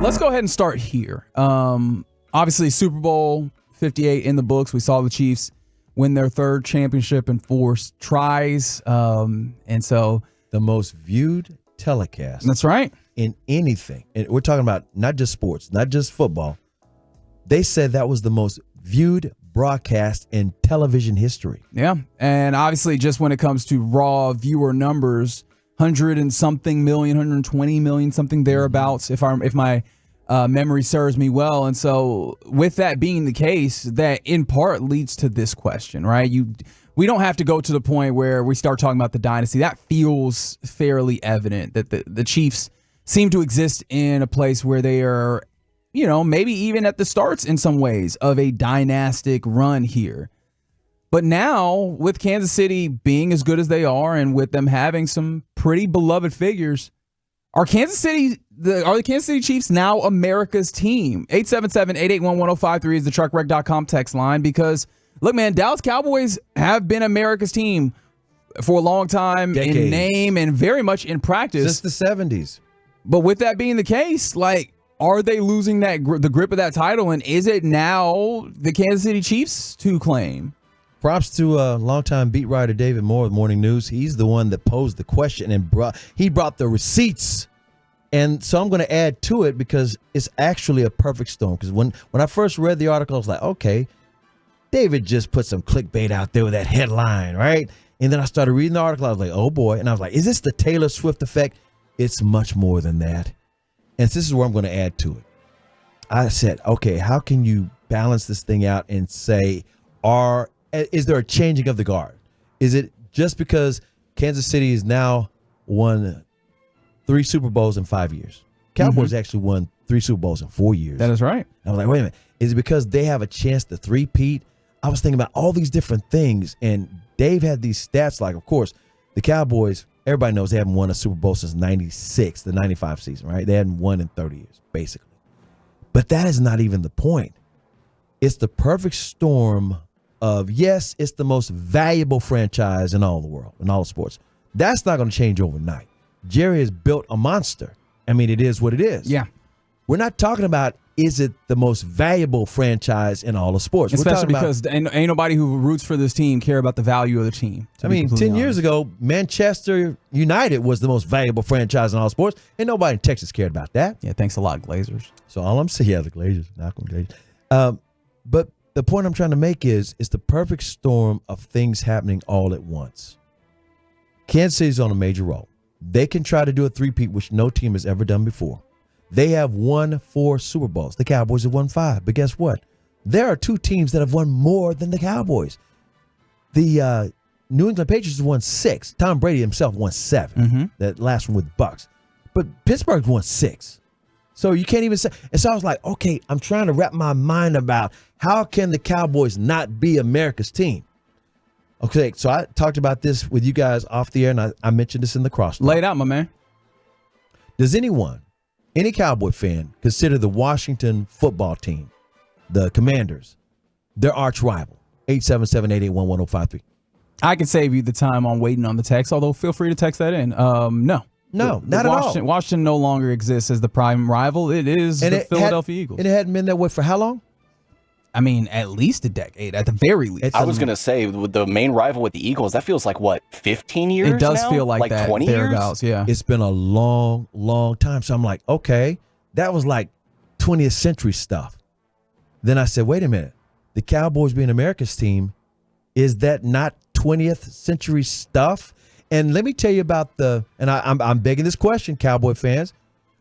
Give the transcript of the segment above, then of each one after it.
Let's go ahead and start here. Obviously, Super Bowl 58 in the books. We saw the Chiefs win their third championship in 4 tries. And so the most viewed telecast. That's right. In anything. And we're talking about not just sports, not just football. They said that was the most viewed broadcast in television history. Yeah. And obviously, just when it comes to raw viewer numbers, 100 and something million, 120 million, something thereabouts, if my memory serves me well. And so with that being the case, that in part leads to this question, right? We don't have to go to the point where we start talking about the dynasty. That feels fairly evident that the Chiefs seem to exist in a place where they are, maybe even at the starts in some ways of a dynastic run here. But now with Kansas City being as good as they are and with them having some pretty beloved figures, are the Kansas City Chiefs now America's team? 877-881-1053 is the truckwreck.com text line because, look, man, Dallas Cowboys have been America's team for a long time. Decades. In name and very much in practice. Since the 70s. But with that being the case, are they losing the grip of that title? And is it now the Kansas City Chiefs to claim? Props to longtime beat writer David Moore of Morning News. He's the one that posed the question and brought the receipts. And so I'm going to add to it because it's actually a perfect storm. Because when I first read the article, I was like, okay, David just put some clickbait out there with that headline, right? And then I started reading the article. I was like, oh boy. And I was like, is this the Taylor Swift effect? It's much more than that. And this is where I'm going to add to it. I said, okay, how can you balance this thing out and say, is there a changing of the guard? Is it just because Kansas City has now won 3 Super Bowls in 5 years? Cowboys actually won 3 Super Bowls in 4 years. That is right. I was like, wait a minute. Is it because they have a chance to three-peat? I was thinking about all these different things, and Dave had these stats of course, the Cowboys, everybody knows they haven't won a Super Bowl since 96, the 95 season, right? They hadn't won in 30 years, basically. But that is not even the point. It's the perfect storm of, yes, it's the most valuable franchise in all the world, in all the sports. That's not going to change overnight. Jerry has built a monster. I mean, it is what it is. Yeah. We're not talking about, is it the most valuable franchise in all the sports? Especially because ain't nobody who roots for this team care about the value of the team. I mean, 10 years ago, Manchester United was the most valuable franchise in all sports, and nobody in Texas cared about that. Yeah, thanks a lot, Glazers. So all I'm saying, the Glazers, not Glazers. But the point I'm trying to make is it's the perfect storm of things happening all at once. Kansas City's on a major roll. They can try to do a three-peat, which no team has ever done before. They have won 4 Super Bowls. The Cowboys have won 5. But guess what? There are 2 teams that have won more than the Cowboys. The New England Patriots have won 6. Tom Brady himself won 7. That last one with the Bucs. But Pittsburgh's won 6. So you can't even say. And so I was like, okay, I'm trying to wrap my mind about how can the Cowboys not be America's team? Okay, so I talked about this with you guys off the air, and I mentioned this in the crosstalk. Lay it out, my man. Does any Cowboy fan, consider the Washington football team, the Commanders, their arch rival? 877-881-1053. I can save you the time on waiting on the text, although feel free to text that in. No. No, not at all. Washington no longer exists as the prime rival. It is the Philadelphia Eagles. And it hadn't been that way for how long? I mean, at least a decade, at the very least. I was going to say, with the main rival with the Eagles, that feels like, 15 years It does now? feel like that. 20 years? Yeah. It's been a long, long time. So I'm like, okay, that was like 20th century stuff. Then I said, wait a minute. The Cowboys being America's team, is that not 20th century stuff? And let me tell you about I'm begging this question, Cowboy fans.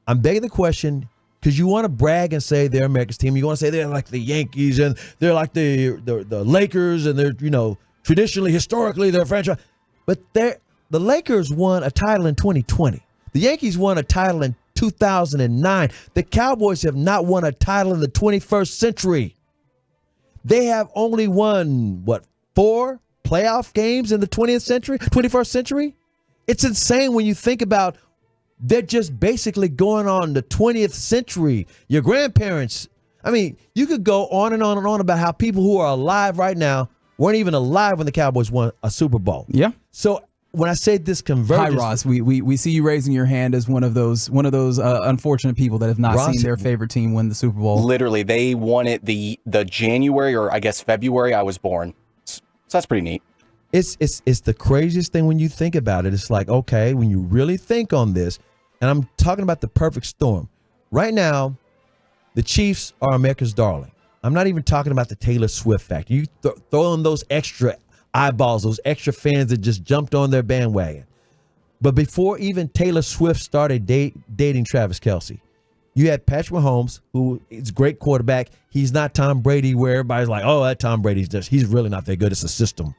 I'm begging the question because you want to brag and say they're America's team. You want to say they're like the Yankees and they're like the Lakers and they're, traditionally, historically, they're a franchise. But the Lakers won a title in 2020. The Yankees won a title in 2009. The Cowboys have not won a title in the 21st century. They have only won, 4 playoff games in the 21st century? It's insane when you think about they're just basically going on the 20th century. Your grandparents, I mean, you could go on and on and on about how people who are alive right now weren't even alive when the Cowboys won a Super Bowl. Yeah. So when I say this Hi, convergence, Ross. We see you raising your hand as one of those unfortunate people that have not Ross, seen their favorite team win the Super Bowl. Literally, they won it the January, or I guess February I was born. So that's pretty neat. it's the craziest thing when you think about it. It's like, okay, when you really think on this, and I'm talking about the perfect storm. Right now, the Chiefs are America's darling. I'm not even talking about the Taylor Swift factor. You throw in those extra eyeballs, those extra fans that just jumped on their bandwagon. But before even Taylor Swift started dating Travis Kelce, you had Patrick Mahomes, who is a great quarterback. He's not Tom Brady, where everybody's like, oh, that Tom Brady's he's really not that good. It's a system.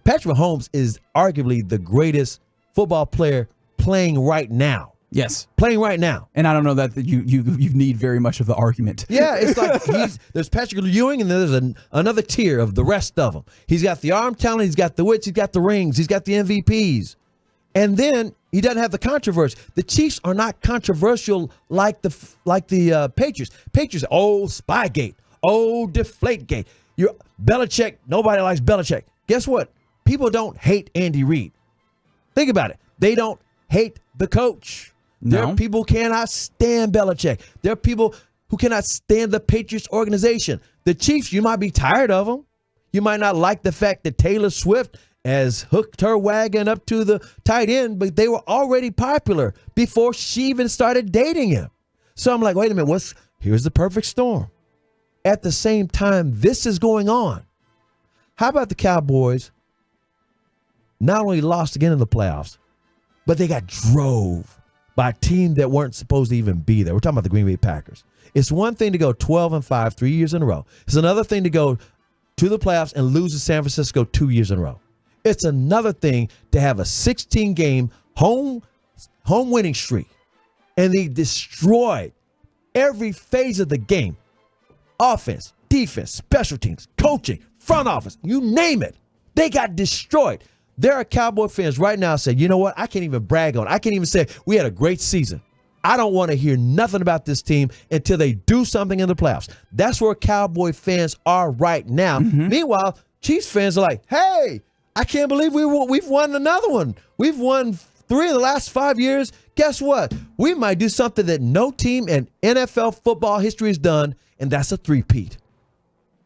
Patrick Mahomes is arguably the greatest football player playing right now. Yes. Playing right now. And I don't know that you need very much of the argument. Yeah, it's like there's Patrick Ewing, and then there's another tier of the rest of them. He's got the arm talent, he's got the wits, he's got the rings, he's got the MVPs. And then he doesn't have the controversy. The Chiefs are not controversial like the Patriots. Patriots, oh, Spygate, oh, Deflategate. Belichick, nobody likes Belichick. Guess what? People don't hate Andy Reid. Think about it. They don't hate the coach. No. There are people who cannot stand Belichick. There are people who cannot stand the Patriots organization. The Chiefs, you might be tired of them. You might not like the fact that Taylor Swift has hooked her wagon up to the tight end, but they were already popular before she even started dating him. So I'm like, wait a minute, here's the perfect storm. At the same time this is going on, how about the Cowboys not only lost again in the playoffs, but they got drove by a team that weren't supposed to even be there. We're talking about the Green Bay Packers. It's one thing to go 12-5 3 years in a row. It's another thing to go to the playoffs and lose to San Francisco 2 years in a row. It's another thing to have a 16-game home winning streak, and they destroyed every phase of the game. Offense, defense, special teams, coaching, front office, you name it. They got destroyed. There are Cowboy fans right now saying, you know what? I can't even brag on it. I can't even say we had a great season. I don't want to hear nothing about this team until they do something in the playoffs. That's where Cowboy fans are right now. Mm-hmm. Meanwhile, Chiefs fans are like, hey, I can't believe we've won another one. We've won 3 of the last 5 years. Guess what? We might do something that no team in NFL football history has done, and that's a three-peat.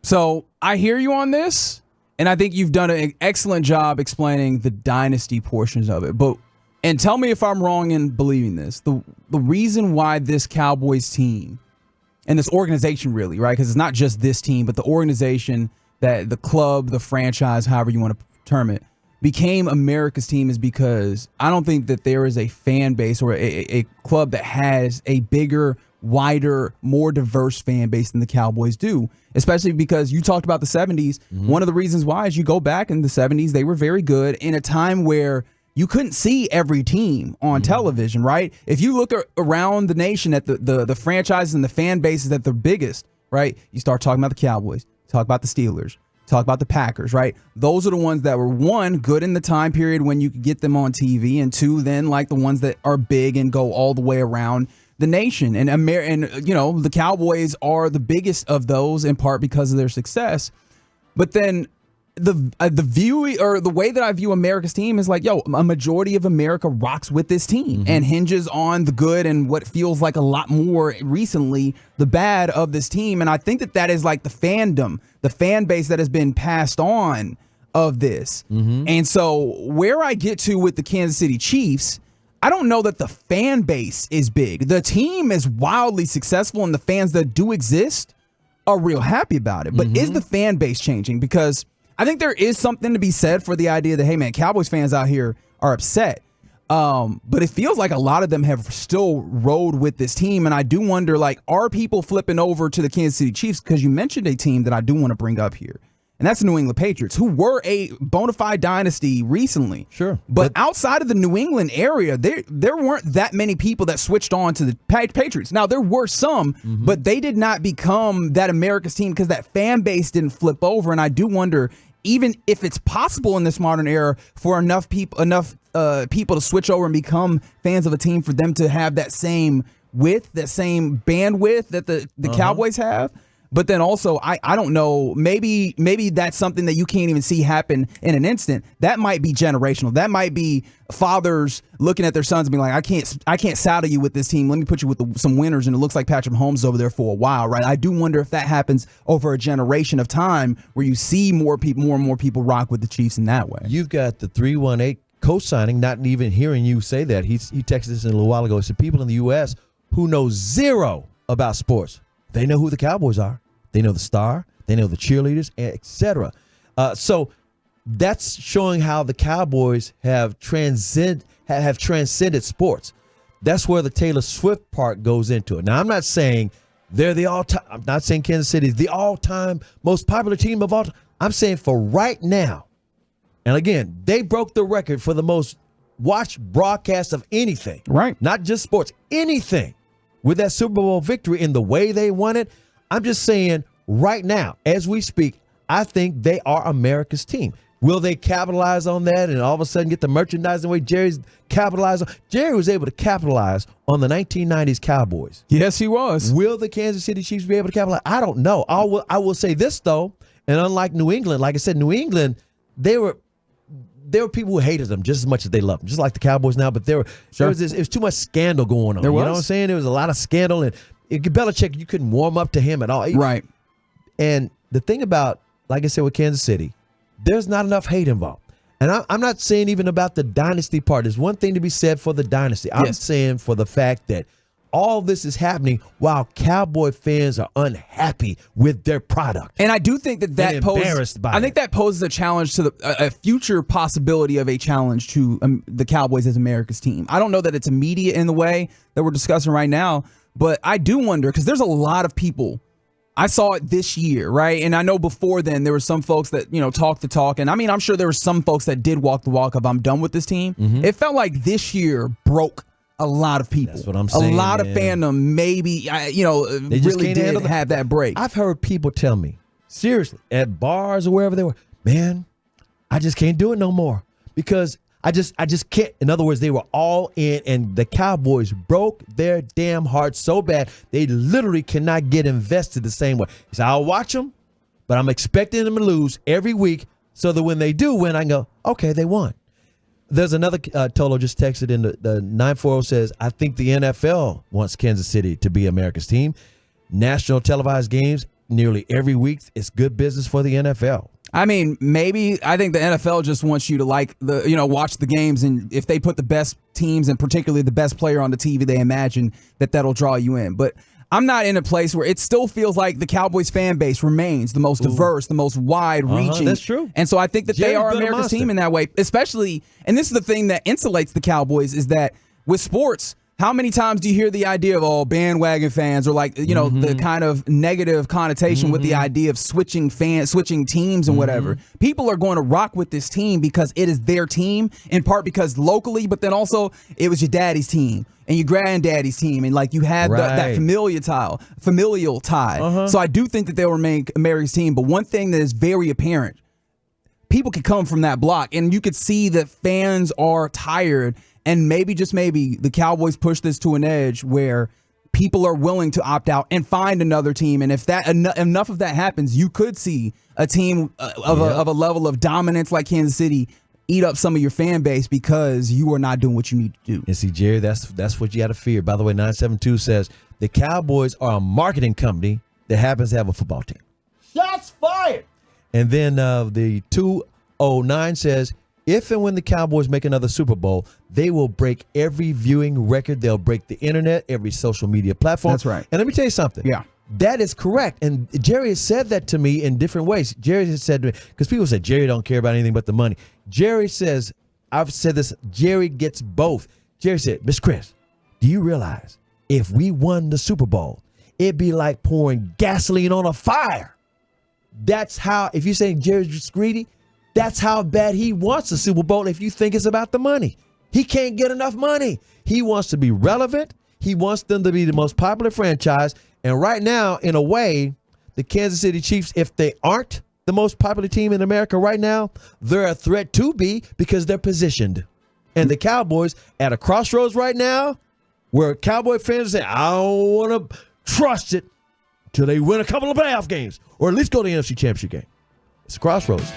So I hear you on this. And I think you've done an excellent job explaining the dynasty portions of it. And tell me if I'm wrong in believing this. The reason why this Cowboys team and this organization really, right? Because it's not just this team, but the organization, that the club, the franchise, however you want to term it, became America's team is because I don't think that there is a fan base or a club that has a bigger, wider, more diverse fan base than the Cowboys do, especially because you talked about the 70s. Mm-hmm. One of the reasons why is you go back in the 70s, they were very good in a time where you couldn't see every team on television, right? If you look around the nation at the franchises and the fan bases that they're biggest, right? You start talking about the Cowboys, talk about the Steelers, talk about the Packers, right? Those are the ones that were, one, good in the time period when you could get them on TV, and two, then like the ones that are big and go all the way around the nation. And you know, the Cowboys are the biggest of those in part because of their success. But then the view or the way that I view America's team is like, yo, a majority of America rocks with this team and hinges on the good and what feels like a lot more recently the bad of this team. And I think that is like the fandom, the fan base that has been passed on of this. And so where I get to with the Kansas City Chiefs, I don't know that the fan base is big. The team is wildly successful, and the fans that do exist are real happy about it. But is the fan base changing? Because I think there is something to be said for the idea that, hey, man, Cowboys fans out here are upset. But it feels like a lot of them have still rode with this team. And I do wonder, like, are people flipping over to the Kansas City Chiefs? Because you mentioned a team that I do want to bring up here. And that's the New England Patriots, who were a bona fide dynasty recently. Sure. But outside of the New England area, there weren't that many people that switched on to the Patriots. Now, there were some, but they did not become that America's team because that fan base didn't flip over. And I do wonder, even if it's possible in this modern era for enough people to switch over and become fans of a team, for them to have that same width, that same bandwidth that the Cowboys have. But then also, I don't know, maybe that's something that you can't even see happen in an instant. That might be generational. That might be fathers looking at their sons and being like, I can't saddle you with this team. Let me put you with some winners. And it looks like Patrick Mahomes is over there for a while, right? I do wonder if that happens over a generation of time where you see more and more people rock with the Chiefs in that way. You've got the 318 co-signing, not even hearing you say that. He texted us in a little while ago. He said people in the U.S. who know zero about sports, they know who the Cowboys are. They know the star. They know the cheerleaders, etc. So that's showing how the Cowboys have transcended sports. That's where the Taylor Swift part goes into it. Now, I'm not saying they're the all-time. I'm not saying Kansas City is the all-time most popular team of all time. I'm saying for right now, and again, they broke the record for the most watched broadcast of anything. Right. Not just sports, anything. With that Super Bowl victory in the way they won it, I'm just saying right now, as we speak, I think they are America's team. Will they capitalize on that and all of a sudden get the merchandising way Jerry's capitalized on? Jerry was able to capitalize on the 1990s Cowboys. Yes, he was. Will the Kansas City Chiefs be able to capitalize? I don't know. I will say this, though, and unlike New England, like I said, New England, there were people who hated them just as much as they loved them, just like the Cowboys now. But it was too much scandal going on. There was. You know what I'm saying? There was a lot of scandal, and Belichick, you couldn't warm up to him at all. Right. And the thing about, like I said, with Kansas City, there's not enough hate involved. And I'm not saying even about the dynasty part. There's one thing to be said for the dynasty. I'm saying for the fact that all this is happening while Cowboy fans are unhappy with their product. And I do think that poses a challenge to a future possibility of a challenge to the Cowboys as America's team. I don't know that it's immediate in the way that we're discussing right now, but I do wonder, because there's a lot of people. I saw it this year, right? And I know before then there were some folks that, talk the talk. And I mean, I'm sure there were some folks that did walk the walk of I'm done with this team. Mm-hmm. It felt like this year broke a lot of people. That's what I'm saying. A lot of fandom maybe, they just really did have that break. I've heard people tell me, seriously, at bars or wherever they were, man, I just can't do it no more because I just can't. In other words, they were all in, and the Cowboys broke their damn hearts so bad they literally cannot get invested the same way. He said, I'll watch them, but I'm expecting them to lose every week so that when they do win, I can go, okay, they won. There's another Tolo just texted in the 940 says, I think the NFL wants Kansas City to be America's team. National televised games nearly every week. It's good business for the NFL. I mean, maybe I think the NFL just wants you to watch the games, and if they put the best teams and particularly the best player on the TV, they imagine that'll draw you in. But I'm not in a place where it still feels like the Cowboys fan base remains the most diverse, the most wide-reaching. That's true. And so I think that they are America's team in that way, especially, and this is the thing that insulates the Cowboys, is that with sports, how many times do you hear the idea of bandwagon fans, or the kind of negative connotation with the idea of switching teams and whatever? People are going to rock with this team because it is their team, in part because locally, but then also it was your daddy's team and your granddaddy's team, and you have that familial tie. So I do think that they'll remain America's team. But one thing that is very apparent, people can come from that block, and you could see that fans are tired. And maybe, just maybe, the Cowboys push this to an edge where people are willing to opt out and find another team. And if that enough of that happens, you could see a team of a level of dominance like Kansas City eat up some of your fan base because you are not doing what you need to do. And see, Jerry, that's what you got to fear. By the way, 972 says the Cowboys are a marketing company that happens to have a football team. Shots fired. And then the 209 says, if and when the Cowboys make another Super Bowl, they will break every viewing record. They'll break the internet, every social media platform. That's right. And let me tell you something. Yeah. That is correct. And Jerry has said that to me in different ways. Jerry has said to me, because people say Jerry don't care about anything but the money. Jerry says, I've said this, Jerry gets both. Jerry said, Miss Chris, do you realize if we won the Super Bowl, it'd be like pouring gasoline on a fire? That's how, if you say Jerry's just greedy, that's how bad he wants the Super Bowl if you think it's about the money. He can't get enough money. He wants to be relevant. He wants them to be the most popular franchise. And right now, in a way, the Kansas City Chiefs, if they aren't the most popular team in America right now, they're a threat to be because they're positioned. And the Cowboys at a crossroads right now where Cowboy fans say, I don't want to trust it. till they win a couple of playoff games or at least go to the NFC Championship game. It's a crossroads.